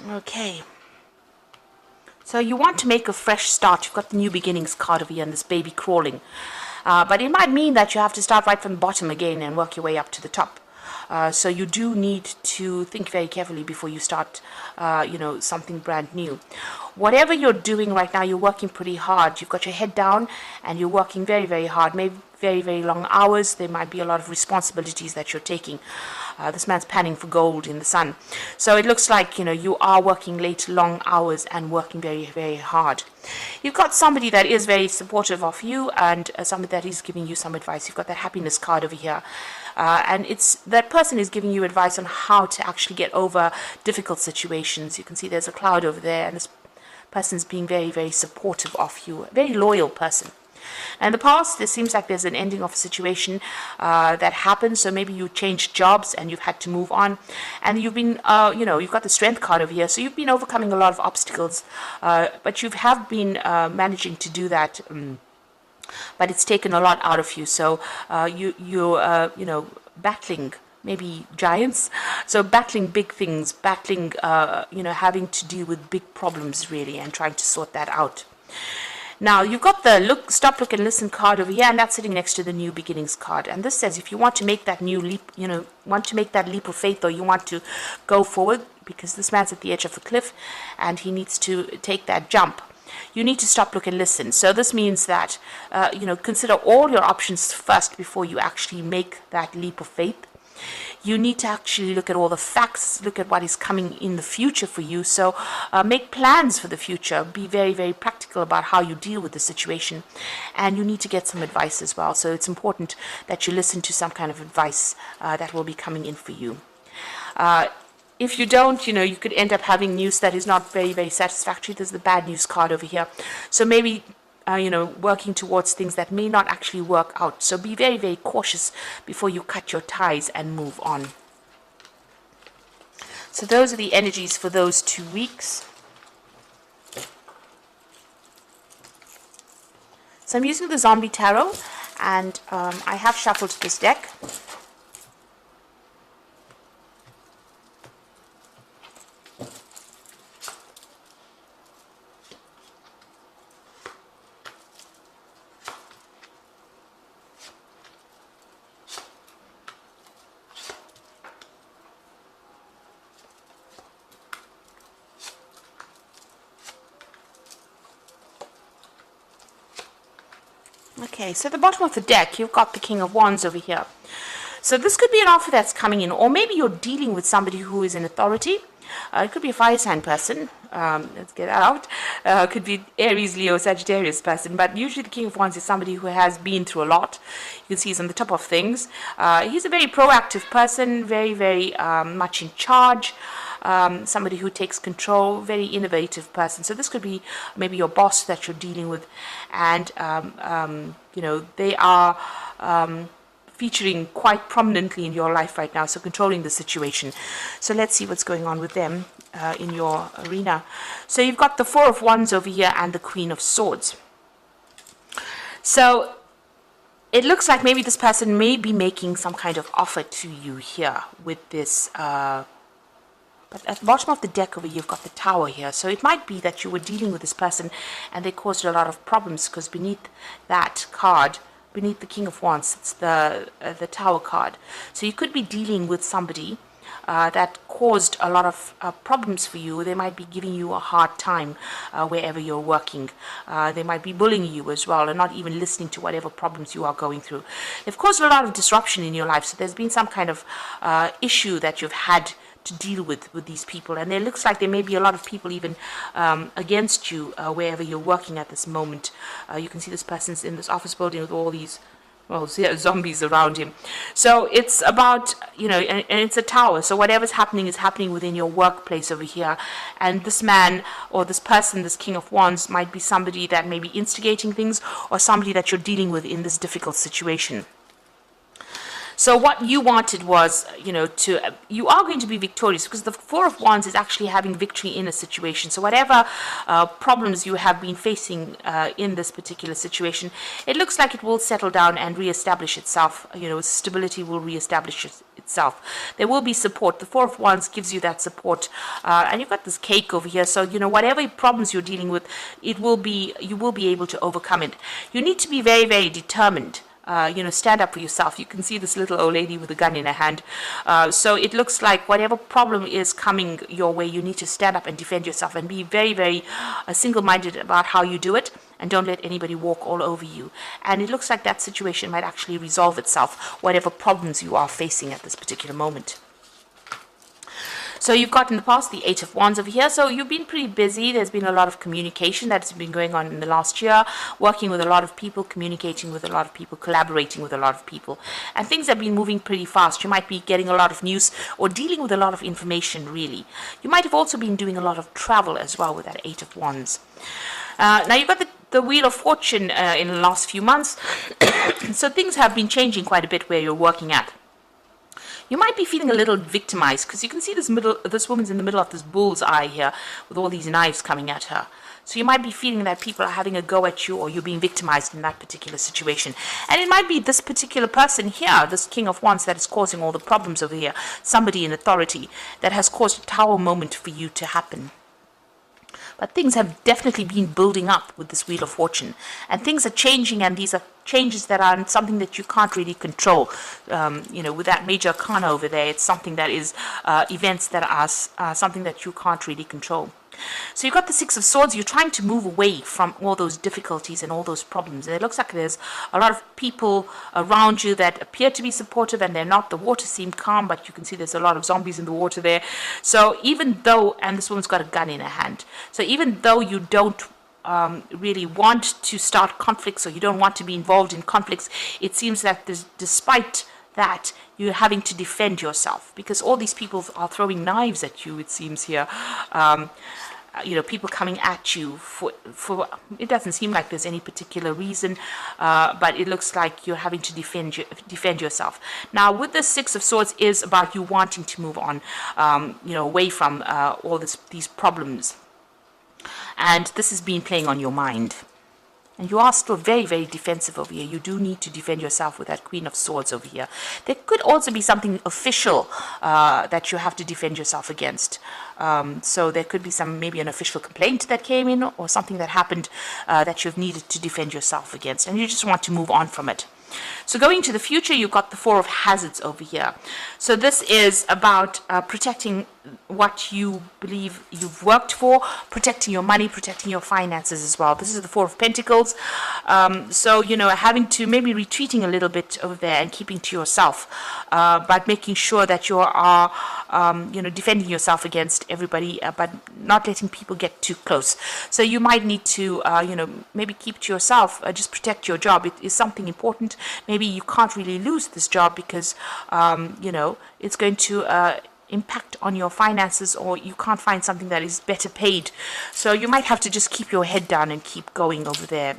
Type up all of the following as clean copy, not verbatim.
Okay. So you want to make a fresh start. You've got the new beginnings card over here and this baby crawling. But it might mean that you have to start right from the bottom again and work your way up to the top. So you do need to think very carefully before you start, something brand new. Whatever you're doing right now, you're working pretty hard. You've got your head down and you're working very, very hard. Maybe very, very long hours. There might be a lot of responsibilities that you're taking. This man's panning for gold in the sun. So it looks like, you are working late, long hours and working very, very hard. You've got somebody that is very supportive of you and somebody that is giving you some advice. You've got that happiness card over here. And it's that person is giving you advice on how to actually get over difficult situations. You can see there's a cloud over there and this person's being very, very supportive of you. A very loyal person. And in the past, it seems like there's an ending of a situation that happened. So maybe you changed jobs and you've had to move on. And you've been, you've got the strength card over here. So you've been overcoming a lot of obstacles. But you have been managing to do that. But it's taken a lot out of you. So you're battling maybe giants. So battling big things, battling, having to deal with big problems really and trying to sort that out. Now, you've got the stop, look, and listen card over here, and that's sitting next to the new beginnings card. And this says if you want to make that new leap, want to make that leap of faith, or you want to go forward, because this man's at the edge of the cliff, and he needs to take that jump. You need to stop, look, and listen. So this means that, consider all your options first before you actually make that leap of faith. You need to actually look at all the facts, look at what is coming in the future for you. So make plans for the future. Be very, very practical about how you deal with the situation. And you need to get some advice as well. So it's important that you listen to some kind of advice that will be coming in for you. If you don't, you could end up having news that is not very, very satisfactory. There's the bad news card over here. So maybe working towards things that may not actually work out. So be very, very cautious before you cut your ties and move on. So those are the energies for those 2 weeks. So I'm using the Zombie Tarot, and I have shuffled this deck. Okay, so at the bottom of the deck, you've got the King of Wands over here. So this could be an offer that's coming in, or maybe you're dealing with somebody who is in authority. It could be a fire sign person. Let's get that out. It could be Aries, Leo, Sagittarius person. But usually the King of Wands is somebody who has been through a lot. You can see he's on the top of things. He's a very proactive person, very, very much in charge. Somebody who takes control, very innovative person. So this could be maybe your boss that you're dealing with, and they are featuring quite prominently in your life right now, so controlling the situation. So let's see what's going on with them in your arena. So you've got the Four of Wands over here and the Queen of Swords. So it looks like maybe this person may be making some kind of offer to you here with this but at the bottom of the deck over here, you've got the Tower here. So it might be that you were dealing with this person and they caused a lot of problems, because beneath that card, beneath the King of Wands, it's the Tower card. So you could be dealing with somebody that caused a lot of problems for you. They might be giving you a hard time wherever you're working. They might be bullying you as well and not even listening to whatever problems you are going through. They've caused a lot of disruption in your life. So there's been some kind of issue that you've had to deal with these people, and it looks like there may be a lot of people even against you wherever you're working at this moment. You can see this person's in this office building with all these zombies around him. So it's about, and it's a tower, so whatever's happening is happening within your workplace over here. And this man or this person, this King of Wands, might be somebody that may be instigating things, or somebody that you're dealing with in this difficult situation. So what you wanted was, you are going to be victorious, because the Four of Wands is actually having victory in a situation. So whatever problems you have been facing in this particular situation, it looks like it will settle down and reestablish itself. Stability will reestablish itself. There will be support. The Four of Wands gives you that support. And you've got this cake over here. So, whatever problems you're dealing with, you will be able to overcome it. You need to be very, very determined. Stand up for yourself. You can see this little old lady with a gun in her hand. So it looks like whatever problem is coming your way, you need to stand up and defend yourself and be very, very single-minded about how you do it, and don't let anybody walk all over you. And it looks like that situation might actually resolve itself, whatever problems you are facing at this particular moment. So you've got in the past the Eight of Wands over here. So you've been pretty busy. There's been a lot of communication that's been going on in the last year, working with a lot of people, communicating with a lot of people, collaborating with a lot of people. And things have been moving pretty fast. You might be getting a lot of news or dealing with a lot of information, really. You might have also been doing a lot of travel as well with that Eight of Wands. Now you've got the Wheel of Fortune in the last few months. So things have been changing quite a bit where you're working at. You might be feeling a little victimized because you can see this woman's in the middle of this bull's eye here with all these knives coming at her. So you might be feeling that people are having a go at you, or you're being victimized in that particular situation. And it might be this particular person here, this King of Wands, that is causing all the problems over here. Somebody in authority that has caused a tower moment for you to happen. But things have definitely been building up with this Wheel of Fortune. And things are changing, and these are changes that are something that you can't really control. With that Major Arcana over there, it's something that is events that are something that you can't really control. So you've got the Six of Swords. You're trying to move away from all those difficulties and all those problems. And it looks like there's a lot of people around you that appear to be supportive, and they're not. The water seems calm, but you can see there's a lot of zombies in the water there. So even though, and this woman's got a gun in her hand, so even though you don't really want to start conflicts, or you don't want to be involved in conflicts, it seems that despite that, you're having to defend yourself, because all these people are throwing knives at you, it seems here. People coming at you for it doesn't seem like there's any particular reason, but it looks like you're having to defend yourself. Now, with the Six of Swords is about you wanting to move on, away from all these problems. And this has been playing on your mind. And you are still very, very defensive over here. You do need to defend yourself with that Queen of Swords over here. There could also be something official that you have to defend yourself against. So there could be maybe an official complaint that came in, or something that happened that you've needed to defend yourself against. And you just want to move on from it. So going to the future, you've got the Four of Hazards over here. So this is about protecting what you believe you've worked for, protecting your money, protecting your finances as well. This is the Four of Pentacles. So, having to maybe retreating a little bit over there and keeping to yourself, but making sure that you are, defending yourself against everybody, but not letting people get too close. So you might need to, maybe keep to yourself, just protect your job. It is something important. Maybe you can't really lose this job because, it's going to impact on your finances, or you can't find something that is better paid. So you might have to just keep your head down and keep going over there,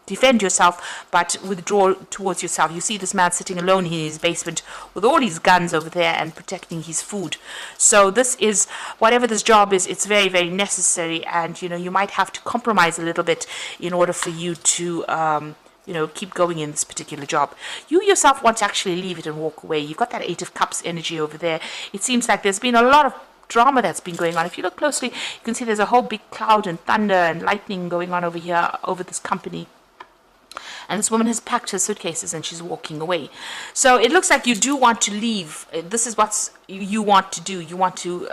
defend yourself, but withdraw towards yourself. You see this man sitting alone in his basement with all his guns over there and protecting his food. So this is, whatever this job is, it's very, very necessary, and you might have to compromise a little bit in order for you to keep going in this particular job. You yourself want to actually leave it and walk away. You've got that Eight of Cups energy over there. It seems like there's been a lot of drama that's been going on. If you look closely, you can see there's a whole big cloud and thunder and lightning going on over here, over this company. And this woman has packed her suitcases and she's walking away. So it looks like you do want to leave. This is what you want to do. You want to,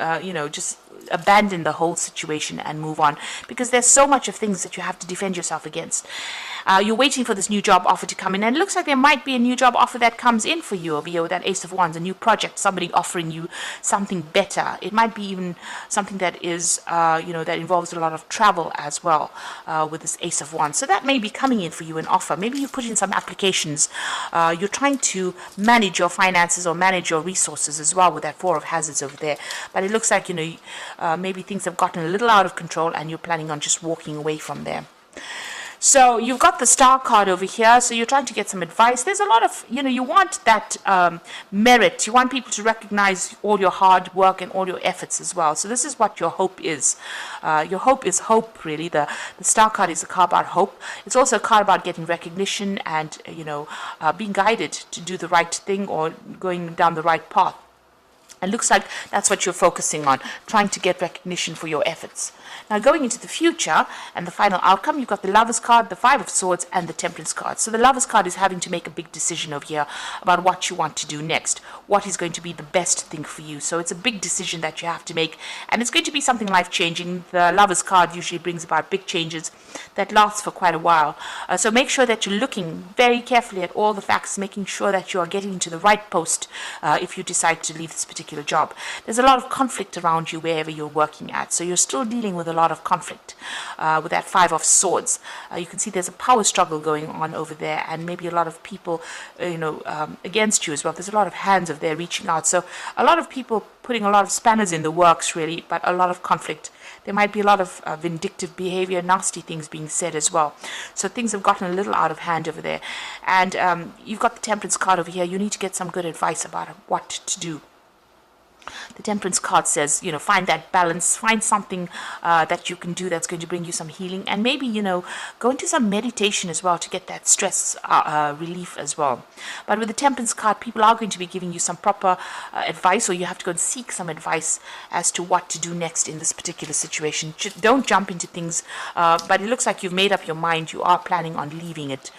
just abandon the whole situation and move on, because there's so much of things that you have to defend yourself against. You're waiting for this new job offer to come in, and it looks like there might be a new job offer that comes in for you over here with that Ace of Wands, a new project, somebody offering you something better. It might be even something that is, that involves a lot of travel as well, with this Ace of Wands. So that may be coming in for you, an offer. Maybe you put in some applications. You're trying to manage your finances or manage your resources as well with that Four of Hazards over there. But it looks like, maybe things have gotten a little out of control and you're planning on just walking away from there. So you've got the star card over here. So you're trying to get some advice. There's a lot of, you want that merit. You want people to recognize all your hard work and all your efforts as well. So this is what your hope is. Your hope is hope, really. The star card is a card about hope. It's also a card about getting recognition and, being guided to do the right thing or going down the right path. And looks like that's what you're focusing on, trying to get recognition for your efforts. Now, going into the future and the final outcome, you've got the Lovers card, the Five of Swords, and the Temperance card. So the Lovers card is having to make a big decision over here about what you want to do next, what is going to be the best thing for you. So it's a big decision that you have to make, and it's going to be something life-changing. The Lovers card usually brings about big changes that last for quite a while. So make sure that you're looking very carefully at all the facts, making sure that you are getting into the right post if you decide to leave this particular job. There's a lot of conflict around you wherever you're working at, so you're still dealing with a lot of conflict with that Five of Swords. You can see there's a power struggle going on over there, and maybe a lot of people against you as well. There's a lot of hands over there reaching out, so a lot of people putting a lot of spanners in the works, really, but a lot of conflict. There might be a lot of vindictive behavior, nasty things being said as well. So things have gotten a little out of hand over there. And you've got the Temperance card over here. You need to get some good advice about what to do. The Temperance card says, find that balance, find something that you can do that's going to bring you some healing, and maybe, go into some meditation as well to get that stress relief as well. But with the Temperance card, people are going to be giving you some proper advice, or you have to go and seek some advice as to what to do next in this particular situation. Don't jump into things, but it looks like you've made up your mind. You are planning on leaving it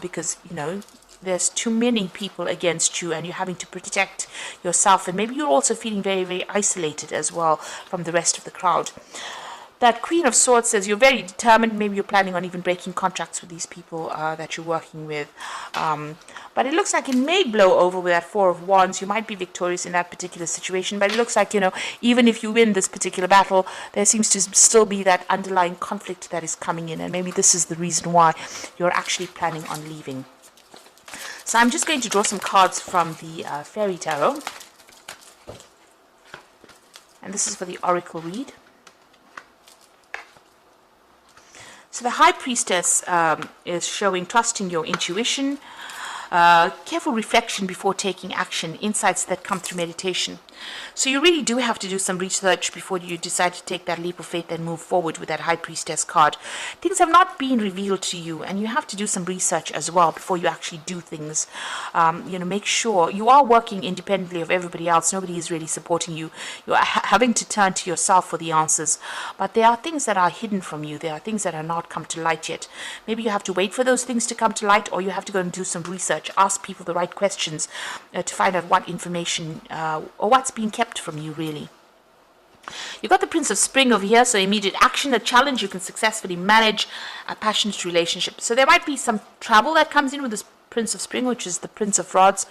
because, there's too many people against you, and you're having to protect yourself, and maybe you're also feeling very, very isolated as well from the rest of the crowd. That Queen of Swords says you're very determined. Maybe you're planning on even breaking contracts with these people that you're working with. But it looks like it may blow over with that Four of Wands. You might be victorious in that particular situation, but it looks like, even if you win this particular battle, there seems to still be that underlying conflict that is coming in, and maybe this is the reason why you're actually planning on leaving. So I'm just going to draw some cards from the Fairy Tarot. And this is for the Oracle read. So the High Priestess is showing trusting your intuition, careful reflection before taking action, insights that come through meditation. So you really do have to do some research before you decide to take that leap of faith and move forward with that High Priestess card. Things have not been revealed to you, and you have to do some research as well before you actually do things. Make sure you are working independently of everybody else. Nobody is really supporting you. You are having to turn to yourself for the answers. But there are things that are hidden from you. There are things that are not come to light yet. Maybe you have to wait for those things to come to light, or you have to go and do some research. Ask people the right questions to find out what information or what's being kept from you, really. You've got the Prince of Spring over here, so immediate action, a challenge you can successfully manage, a passionate relationship. So there might be some trouble that comes in with this Prince of Spring, which is the Prince of Rods.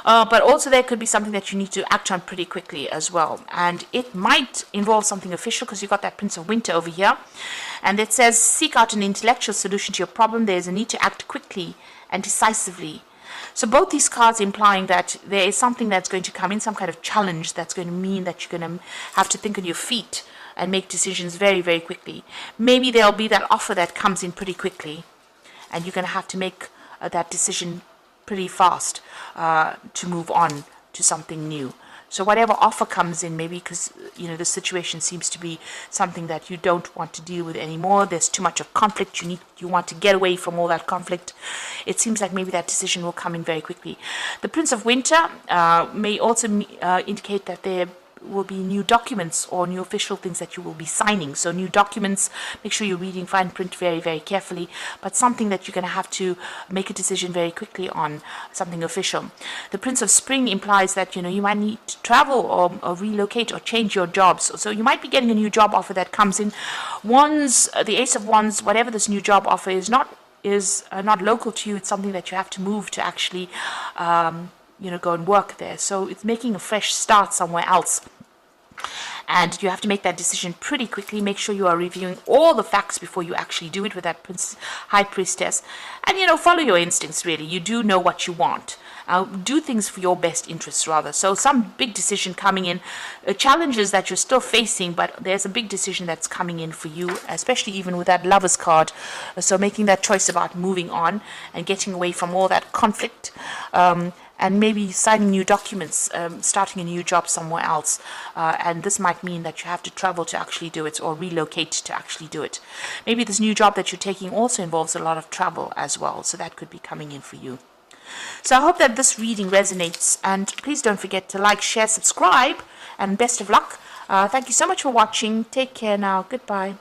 But also there could be something that you need to act on pretty quickly as well. And it might involve something official, because you've got that Prince of Winter over here. And it says, seek out an intellectual solution to your problem. There's a need to act quickly and decisively. So both these cards implying that there is something that's going to come in, some kind of challenge that's going to mean that you're going to have to think on your feet and make decisions very, very quickly. Maybe there'll be that offer that comes in pretty quickly, and you're going to have to make that decision pretty fast to move on to something new. So whatever offer comes in, maybe because, the situation seems to be something that you don't want to deal with anymore. There's too much of conflict. You want to get away from all that conflict. It seems like maybe that decision will come in very quickly. The Prince of Winter may also indicate that there will be new documents or new official things that you will be signing. So new documents, make sure you're reading fine print very, very carefully, but something that you're going to have to make a decision very quickly on, something official. The Prince of Spring implies that, you might need to travel or relocate or change your jobs. So you might be getting a new job offer that comes in. Wands, the Ace of Wands, whatever this new job offer is not local to you. It's something that you have to move to actually go and work there. So it's making a fresh start somewhere else. And you have to make that decision pretty quickly. Make sure you are reviewing all the facts before you actually do it with that High Priestess. And, follow your instincts, really. You do know what you want. Do things for your best interests, rather. So some big decision coming in, challenges that you're still facing, but there's a big decision that's coming in for you, especially even with that Lovers card. So making that choice about moving on and getting away from all that conflict, and maybe signing new documents, starting a new job somewhere else. And this might mean that you have to travel to actually do it, or relocate to actually do it. Maybe this new job that you're taking also involves a lot of travel as well, so that could be coming in for you. So I hope that this reading resonates, and please don't forget to like, share, subscribe, and best of luck. Thank you so much for watching. Take care now. Goodbye.